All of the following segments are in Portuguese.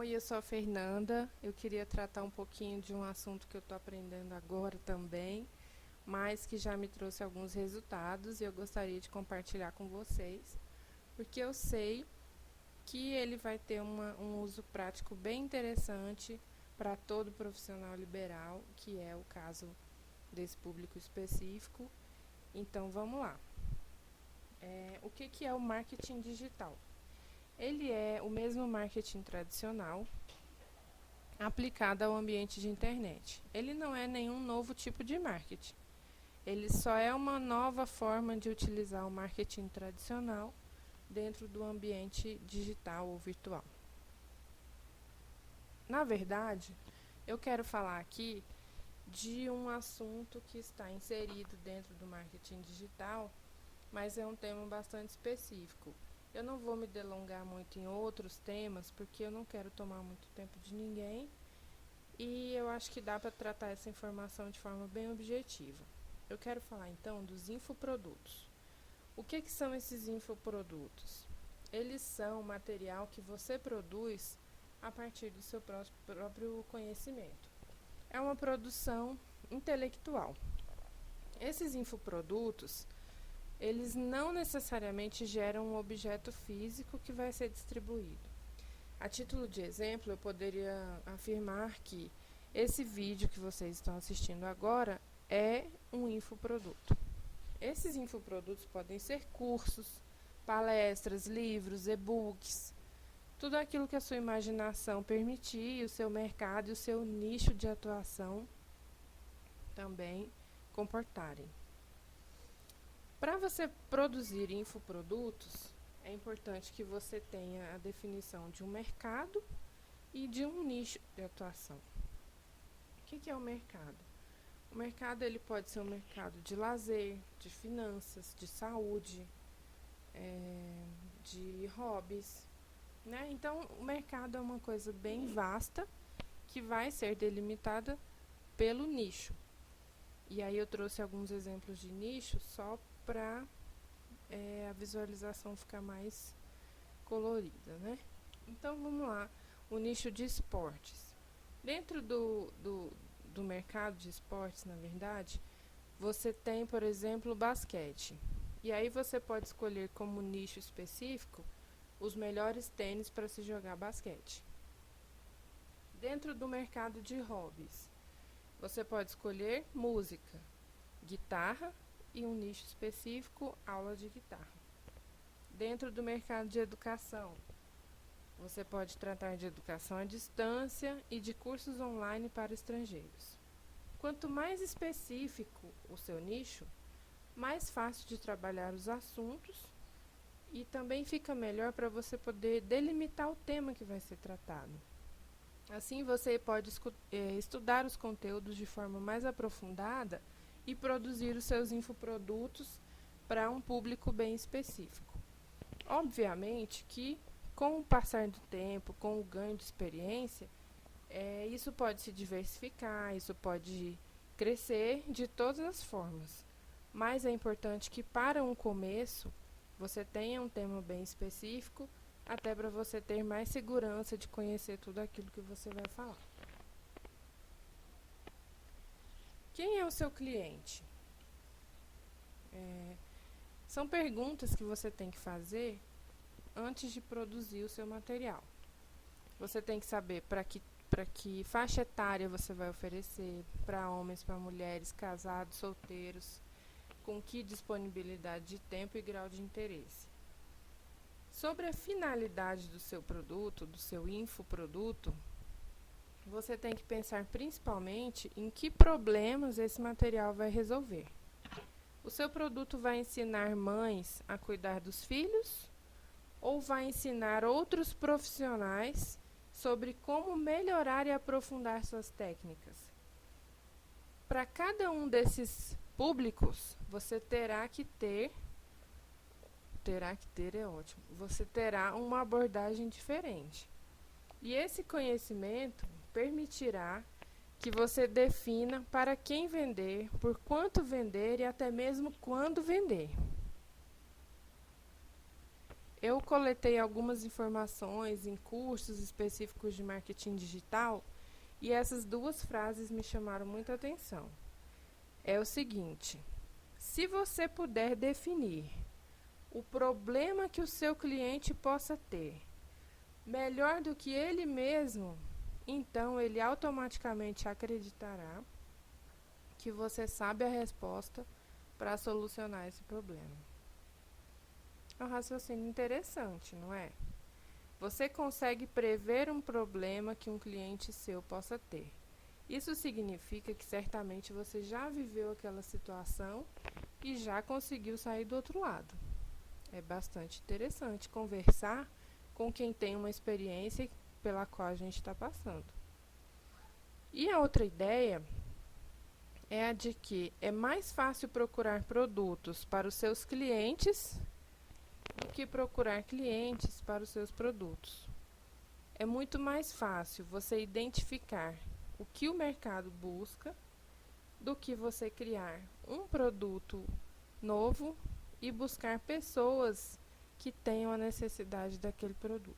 Oi, eu sou a Fernanda. Eu queria tratar um pouquinho de um assunto que eu estou aprendendo agora também, mas que já me trouxe alguns resultados e eu gostaria de compartilhar com vocês, porque eu sei que ele vai ter um uso prático bem interessante para todo profissional liberal, que é o caso desse público específico. Então, vamos lá. O que é o marketing digital? Ele é o mesmo marketing tradicional aplicado ao ambiente de internet. Ele não é nenhum novo tipo de marketing. Ele só é uma nova forma de utilizar o marketing tradicional dentro do ambiente digital ou virtual. Na verdade, eu quero falar aqui de um assunto que está inserido dentro do marketing digital, mas é um tema bastante específico. Eu não vou me delongar muito em outros temas, porque eu não quero tomar muito tempo de ninguém, e eu acho que dá para tratar essa informação de forma bem objetiva. Eu quero falar então dos infoprodutos. O que são esses infoprodutos? Eles são material que você produz a partir do seu próprio conhecimento. É uma produção intelectual. Esses infoprodutos, eles não necessariamente geram um objeto físico que vai ser distribuído. A título de exemplo, eu poderia afirmar que esse vídeo que vocês estão assistindo agora é um infoproduto. Esses infoprodutos podem ser cursos, palestras, livros, e-books, tudo aquilo que a sua imaginação permitir, o seu mercado e o seu nicho de atuação também comportarem. Para você produzir infoprodutos, é importante que você tenha a definição de um mercado e de um nicho de atuação. O que é o mercado? O mercado ele pode ser um mercado de lazer, de finanças, de saúde, de hobbies, né? Então, o mercado é uma coisa bem vasta que vai ser delimitada pelo nicho. E aí eu trouxe alguns exemplos de nicho só para a visualização ficar mais colorida, né? Então, vamos lá. O nicho de esportes. Dentro do mercado de esportes, na verdade, você tem, por exemplo, o basquete. E aí você pode escolher como nicho específico os melhores tênis para se jogar basquete. Dentro do mercado de hobbies, você pode escolher música, guitarra e um nicho específico, aula de guitarra. Dentro do mercado de educação, você pode tratar de educação à distância e de cursos online para estrangeiros. Quanto mais específico o seu nicho, mais fácil de trabalhar os assuntos e também fica melhor para você poder delimitar o tema que vai ser tratado. Assim, você pode estudar os conteúdos de forma mais aprofundada e produzir os seus infoprodutos para um público bem específico. Obviamente que, com o passar do tempo, com o ganho de experiência, isso pode se diversificar, isso pode crescer de todas as formas. Mas é importante que, para um começo, você tenha um tema bem específico, até para você ter mais segurança de conhecer tudo aquilo que você vai falar. Quem é o seu cliente? São perguntas que você tem que fazer antes de produzir o seu material. Você tem que saber para que faixa etária você vai oferecer, para homens, para mulheres, casados, solteiros, com que disponibilidade de tempo e grau de interesse. Sobre a finalidade do seu produto, do seu infoproduto, você tem que pensar principalmente em que problemas esse material vai resolver. O seu produto vai ensinar mães a cuidar dos filhos ou vai ensinar outros profissionais sobre como melhorar e aprofundar suas técnicas? Para cada um desses públicos, você terá que ter é ótimo, você terá uma abordagem diferente. E esse conhecimento permitirá que você defina para quem vender, por quanto vender e até mesmo quando vender. eu coletei algumas informações em cursos específicos de marketing digital e essas duas frases me chamaram muita atenção. É o seguinte: se você puder definir o problema que o seu cliente possa ter melhor do que ele mesmo, então ele automaticamente acreditará que você sabe a resposta para solucionar esse problema. É um raciocínio interessante, não é? Você consegue prever um problema que um cliente seu possa ter. Isso significa que certamente você já viveu aquela situação e já conseguiu sair do outro lado. É bastante interessante conversar com quem tem uma experiência pela qual a gente está passando. E a outra ideia é a de que é mais fácil procurar produtos para os seus clientes do que procurar clientes para os seus produtos. É muito mais fácil você identificar o que o mercado busca do que você criar um produto novo e buscar pessoas que tenham a necessidade daquele produto.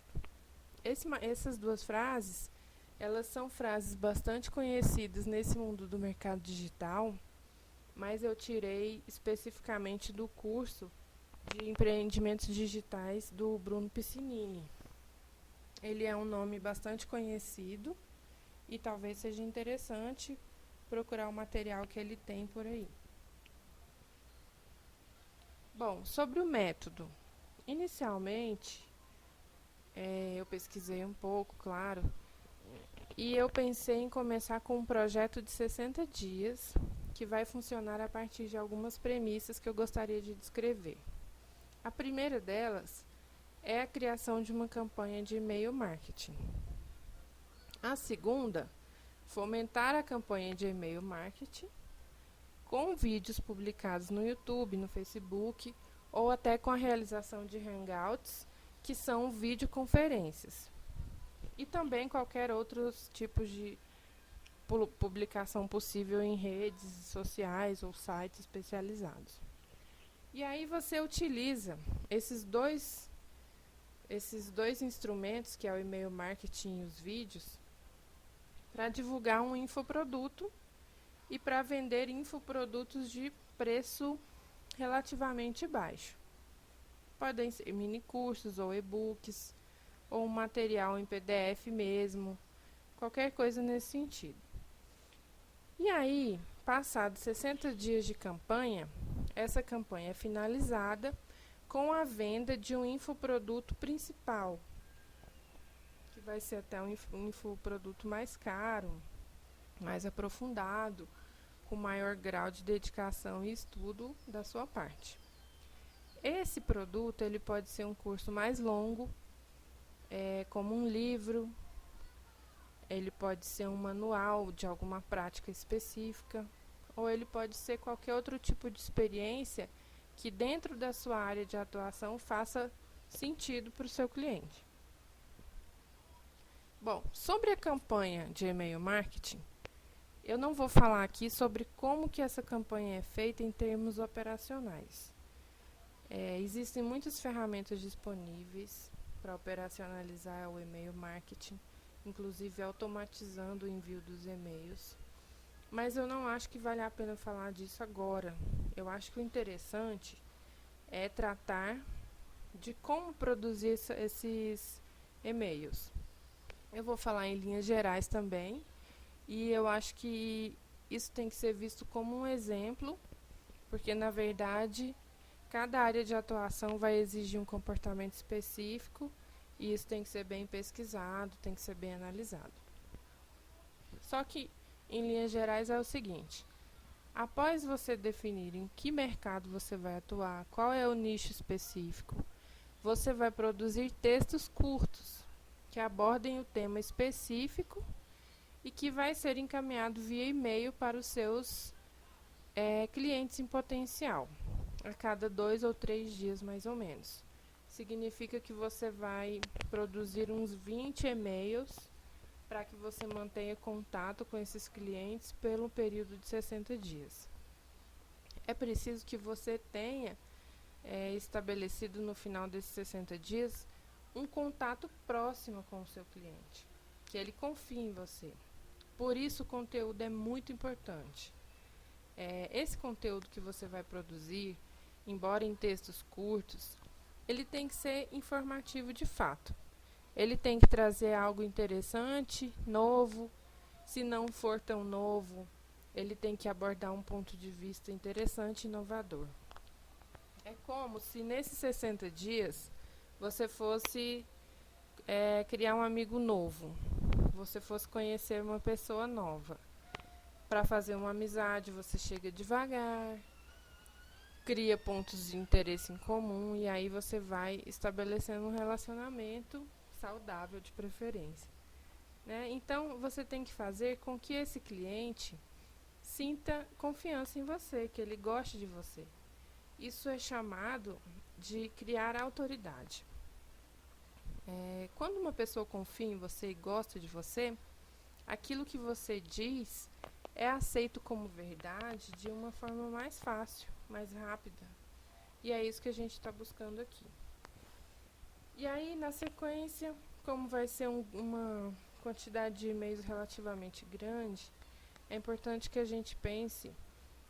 Essas duas frases, elas são frases bastante conhecidas nesse mundo do mercado digital, mas eu tirei especificamente do curso de empreendimentos digitais do Bruno Piscinini. Ele é um nome bastante conhecido e talvez seja interessante procurar o material que ele tem por aí. Bom, sobre o método. Inicialmente, eu pesquisei um pouco, claro, e eu pensei em começar com um projeto de 60 dias, que vai funcionar a partir de algumas premissas que eu gostaria de descrever. A primeira delas é a criação de uma campanha de e-mail marketing. A segunda, fomentar a campanha de e-mail marketing com vídeos publicados no YouTube, no Facebook, ou até com a realização de hangouts, que são videoconferências. E também qualquer outros tipos de publicação possível em redes sociais ou sites especializados. E aí você utiliza esses dois instrumentos, que é o e-mail marketing e os vídeos, para divulgar um infoproduto e para vender infoprodutos de preço relativamente baixo. Podem ser mini cursos ou e-books, ou um material em PDF mesmo, qualquer coisa nesse sentido. E aí, passados 60 dias de campanha, essa campanha é finalizada com a venda de um infoproduto principal, que vai ser até um infoproduto mais caro, mais aprofundado, com maior grau de dedicação e estudo da sua parte. Esse produto ele pode ser um curso mais longo, como um livro, ele pode ser um manual de alguma prática específica, ou ele pode ser qualquer outro tipo de experiência que dentro da sua área de atuação faça sentido para o seu cliente. Bom, sobre a campanha de e-mail marketing, eu não vou falar aqui sobre como que essa campanha é feita em termos operacionais. Existem muitas ferramentas disponíveis para operacionalizar o e-mail marketing, inclusive automatizando o envio dos e-mails. Mas eu não acho que vale a pena falar disso agora. Eu acho que o interessante é tratar de como produzir esses e-mails. Eu vou falar em linhas gerais também, e eu acho que isso tem que ser visto como um exemplo, porque na verdade cada área de atuação vai exigir um comportamento específico e isso tem que ser bem pesquisado, tem que ser bem analisado. Só que, em linhas gerais, é o seguinte: após você definir em que mercado você vai atuar, qual é o nicho específico, você vai produzir textos curtos que abordem o tema específico e que vai ser encaminhado via e-mail para os seus clientes em potencial, a cada 2 ou 3 dias mais ou menos. Significa que você vai produzir uns 20 e-mails para que você mantenha contato com esses clientes pelo período de 60 dias. É preciso que você tenha estabelecido no final desses 60 dias um contato próximo com o seu cliente, que ele confie em você. Por isso o conteúdo é muito importante. Esse conteúdo que você vai produzir, embora em textos curtos, ele tem que ser informativo de fato. Ele tem que trazer algo interessante, novo. Se não for tão novo, ele tem que abordar um ponto de vista interessante e inovador. É como se nesses 60 dias você fosse criar um amigo novo, você fosse conhecer uma pessoa nova. Para fazer uma amizade, você chega devagar, cria pontos de interesse em comum e aí você vai estabelecendo um relacionamento saudável de preferência. Né? Então, você tem que fazer com que esse cliente sinta confiança em você, que ele goste de você. Isso é chamado de criar autoridade. Quando uma pessoa confia em você e gosta de você, aquilo que você diz é aceito como verdade de uma forma mais fácil, mais rápida. E é isso que a gente está buscando aqui. E aí, na sequência, como vai ser uma quantidade de e-mails relativamente grande, é importante que a gente pense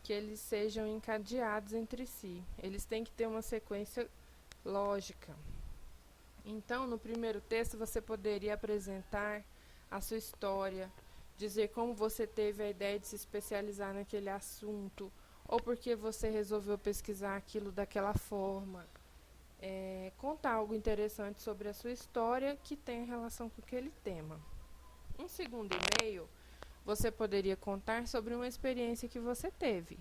que eles sejam encadeados entre si. Eles têm que ter uma sequência lógica. Então, no primeiro texto, você poderia apresentar a sua história, dizer como você teve a ideia de se especializar naquele assunto, ou porque você resolveu pesquisar aquilo daquela forma. Contar algo interessante sobre a sua história que tenha relação com aquele tema. Um segundo e-mail, você poderia contar sobre uma experiência que você teve,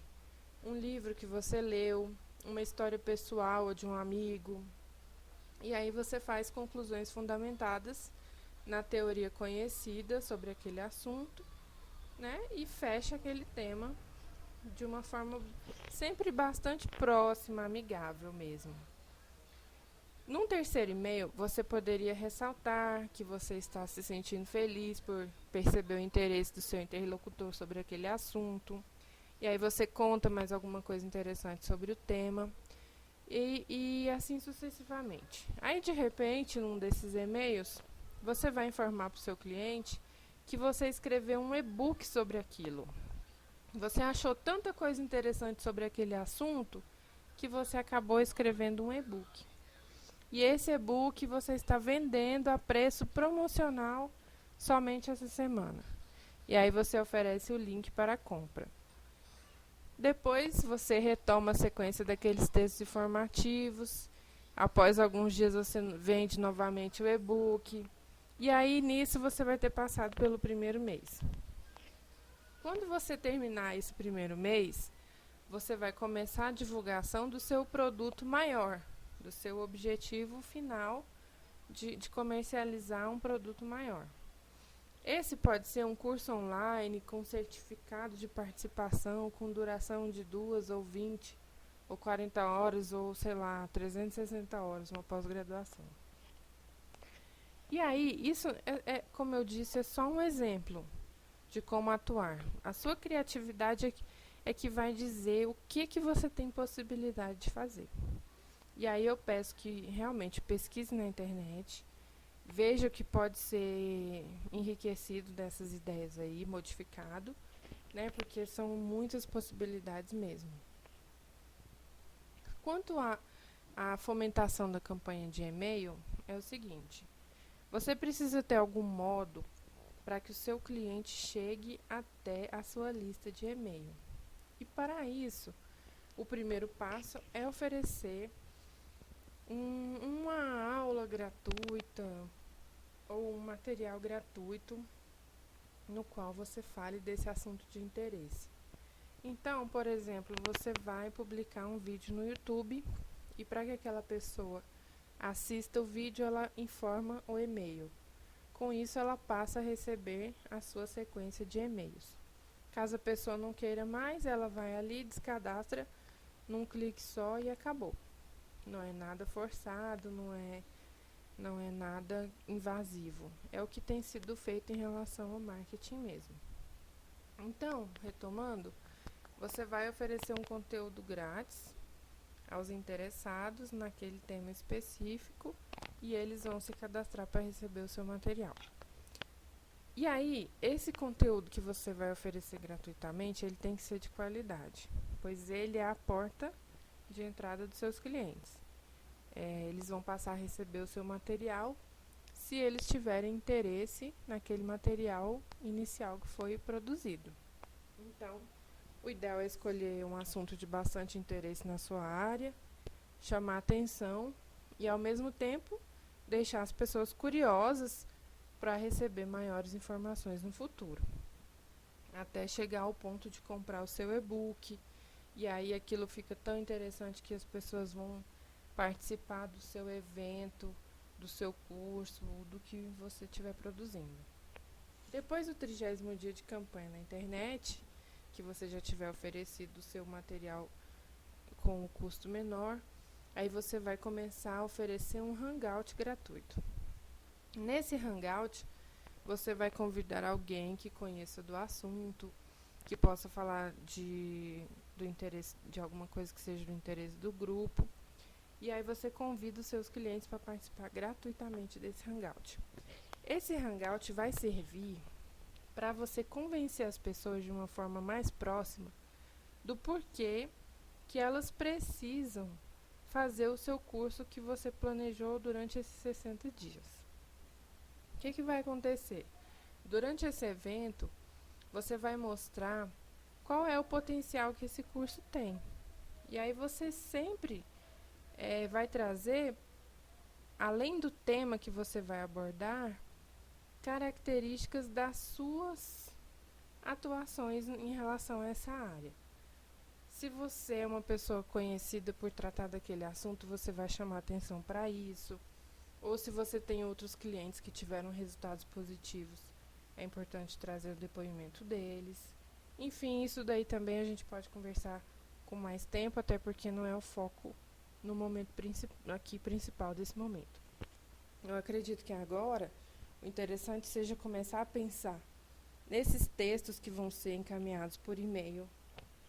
um livro que você leu, uma história pessoal ou de um amigo. E aí você faz conclusões fundamentadas na teoria conhecida sobre aquele assunto, né? E fecha aquele tema de uma forma sempre bastante próxima, amigável mesmo. Num terceiro e-mail, você poderia ressaltar que você está se sentindo feliz por perceber o interesse do seu interlocutor sobre aquele assunto. E aí você conta mais alguma coisa interessante sobre o tema. E assim sucessivamente. Aí, de repente, num desses e-mails, você vai informar para o seu cliente que você escreveu um e-book sobre aquilo. Você achou tanta coisa interessante sobre aquele assunto que você acabou escrevendo um e-book. E esse e-book você está vendendo a preço promocional somente essa semana. E aí você oferece o link para a compra. Depois você retoma a sequência daqueles textos informativos. Após alguns dias você vende novamente o e-book. E aí nisso você vai ter passado pelo primeiro mês. Quando você terminar esse primeiro mês, você vai começar a divulgação do seu produto maior, do seu objetivo final de comercializar um produto maior. Esse pode ser um curso online com certificado de participação com duração de 2 ou 20 ou 40 horas ou, sei lá, 360 horas, uma pós-graduação. E aí, isso como eu disse, é só um exemplo de como atuar. A sua criatividade é que vai dizer o que você tem possibilidade de fazer. E aí eu peço que realmente pesquise na internet, veja o que pode ser enriquecido dessas ideias aí, modificado, né? Porque são muitas possibilidades mesmo. Quanto à fomentação da campanha de e-mail, é o seguinte: você precisa ter algum modo para que o seu cliente chegue até a sua lista de e-mail. E para isso, o primeiro passo é oferecer uma aula gratuita ou um material gratuito no qual você fale desse assunto de interesse. Então, por exemplo, você vai publicar um vídeo no YouTube e para que aquela pessoa assista o vídeo, ela informa o e-mail. Com isso, ela passa a receber a sua sequência de e-mails. Caso a pessoa não queira mais, ela vai ali, descadastra num clique só e acabou. Não é nada forçado, não é nada invasivo. É o que tem sido feito em relação ao marketing mesmo. Então, retomando, você vai oferecer um conteúdo grátis, aos interessados naquele tema específico e eles vão se cadastrar para receber o seu material. E aí, esse conteúdo que você vai oferecer gratuitamente, ele tem que ser de qualidade, pois ele é a porta de entrada dos seus clientes. Eles vão passar a receber o seu material se eles tiverem interesse naquele material inicial que foi produzido. Então, o ideal é escolher um assunto de bastante interesse na sua área, chamar atenção e, ao mesmo tempo, deixar as pessoas curiosas para receber maiores informações no futuro, até chegar ao ponto de comprar o seu e-book, e aí aquilo fica tão interessante que as pessoas vão participar do seu evento, do seu curso, do que você estiver produzindo. Depois do 30º dia de campanha na internet, que você já tiver oferecido o seu material com o custo menor, aí você vai começar a oferecer um hangout gratuito. Nesse hangout, você vai convidar alguém que conheça do assunto, que possa falar do interesse de alguma coisa que seja do interesse do grupo. E aí você convida os seus clientes para participar gratuitamente desse hangout. Esse hangout vai servir para você convencer as pessoas de uma forma mais próxima do porquê que elas precisam fazer o seu curso que você planejou durante esses 60 dias. O que vai acontecer? Durante esse evento, você vai mostrar qual é o potencial que esse curso tem. E aí você sempre vai trazer, além do tema que você vai abordar, características das suas atuações em relação a essa área. Se você é uma pessoa conhecida por tratar daquele assunto, você vai chamar atenção para isso. Ou se você tem outros clientes que tiveram resultados positivos, é importante trazer o depoimento deles. Enfim, isso daí também a gente pode conversar com mais tempo, até porque não é o foco no momento principal desse momento. Eu acredito que agora o interessante seja começar a pensar nesses textos que vão ser encaminhados por e-mail.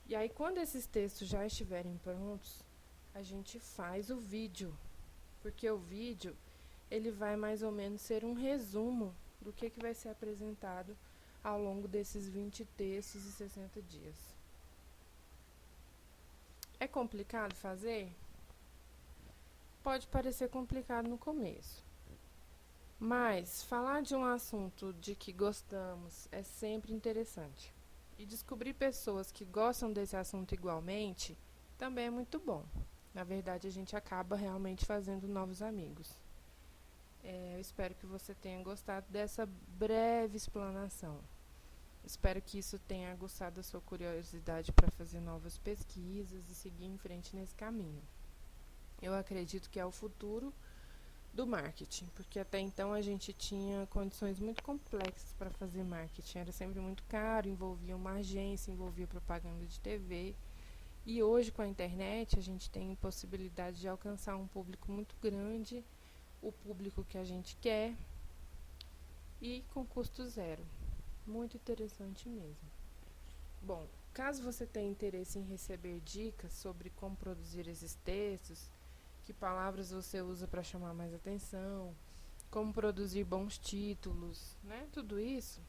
E aí, quando esses textos já estiverem prontos, a gente faz o vídeo, porque o vídeo ele vai mais ou menos ser um resumo do que vai ser apresentado ao longo desses 20 textos e 60 dias. É complicado fazer? Pode parecer complicado no começo, mas falar de um assunto de que gostamos é sempre interessante. E descobrir pessoas que gostam desse assunto igualmente também é muito bom. Na verdade, a gente acaba realmente fazendo novos amigos. Eu espero que você tenha gostado dessa breve explanação. Espero que isso tenha aguçado a sua curiosidade para fazer novas pesquisas e seguir em frente nesse caminho. Eu acredito que é o futuro do marketing, porque até então a gente tinha condições muito complexas para fazer marketing. Era sempre muito caro, envolvia uma agência, envolvia propaganda de TV. E hoje, com a internet, a gente tem possibilidade de alcançar um público muito grande, o público que a gente quer, e com custo zero. Muito interessante mesmo. Bom, caso você tenha interesse em receber dicas sobre como produzir esses textos, que palavras você usa para chamar mais atenção, como produzir bons títulos, né? Tudo isso,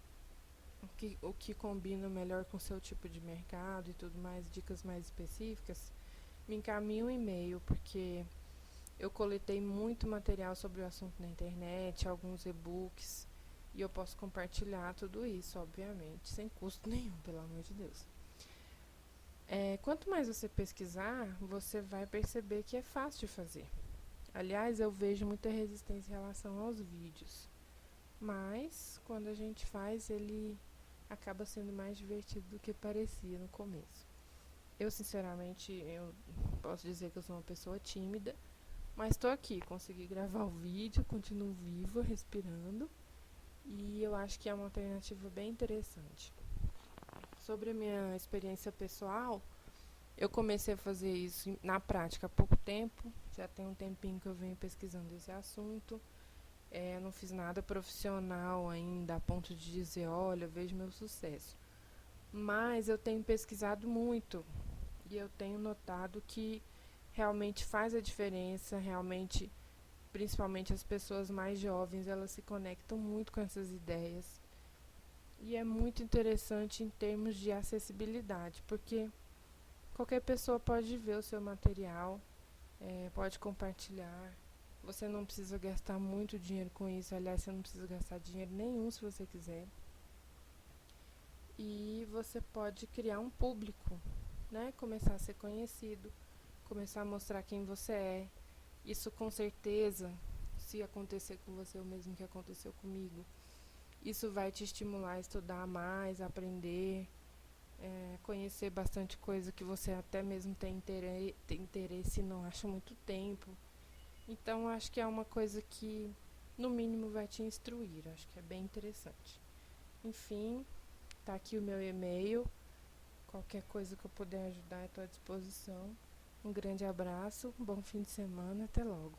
o que combina melhor com o seu tipo de mercado e tudo mais, dicas mais específicas, me encaminhe um e-mail, porque eu coletei muito material sobre o assunto na internet, alguns e-books, e eu posso compartilhar tudo isso, obviamente, sem custo nenhum, pelo amor de Deus. Quanto mais você pesquisar, você vai perceber que é fácil de fazer. Aliás, eu vejo muita resistência em relação aos vídeos, mas quando a gente faz, ele acaba sendo mais divertido do que parecia no começo. Eu, sinceramente, eu posso dizer que eu sou uma pessoa tímida, mas estou aqui, consegui gravar o vídeo, continuo viva, respirando, e eu acho que é uma alternativa bem interessante. Sobre a minha experiência pessoal, eu comecei a fazer isso na prática há pouco tempo, já tem um tempinho que eu venho pesquisando esse assunto. Eu não fiz nada profissional ainda, a ponto de dizer, olha, vejo meu sucesso. Mas eu tenho pesquisado muito e eu tenho notado que realmente faz a diferença, realmente, principalmente as pessoas mais jovens, elas se conectam muito com essas ideias. E é muito interessante em termos de acessibilidade, porque qualquer pessoa pode ver o seu material, pode compartilhar. Você não precisa gastar muito dinheiro com isso. Aliás, você não precisa gastar dinheiro nenhum se você quiser. E você pode criar um público, né? Começar a ser conhecido, começar a mostrar quem você é. Isso com certeza, se acontecer com você o mesmo que aconteceu comigo, isso vai te estimular a estudar mais, a aprender, conhecer bastante coisa que você até mesmo tem interesse e não acha muito tempo. Então, acho que é uma coisa que, no mínimo, vai te instruir. Acho que é bem interessante. Enfim, tá aqui o meu e-mail. Qualquer coisa que eu puder ajudar, estou à disposição. Um grande abraço, um bom fim de semana, até logo.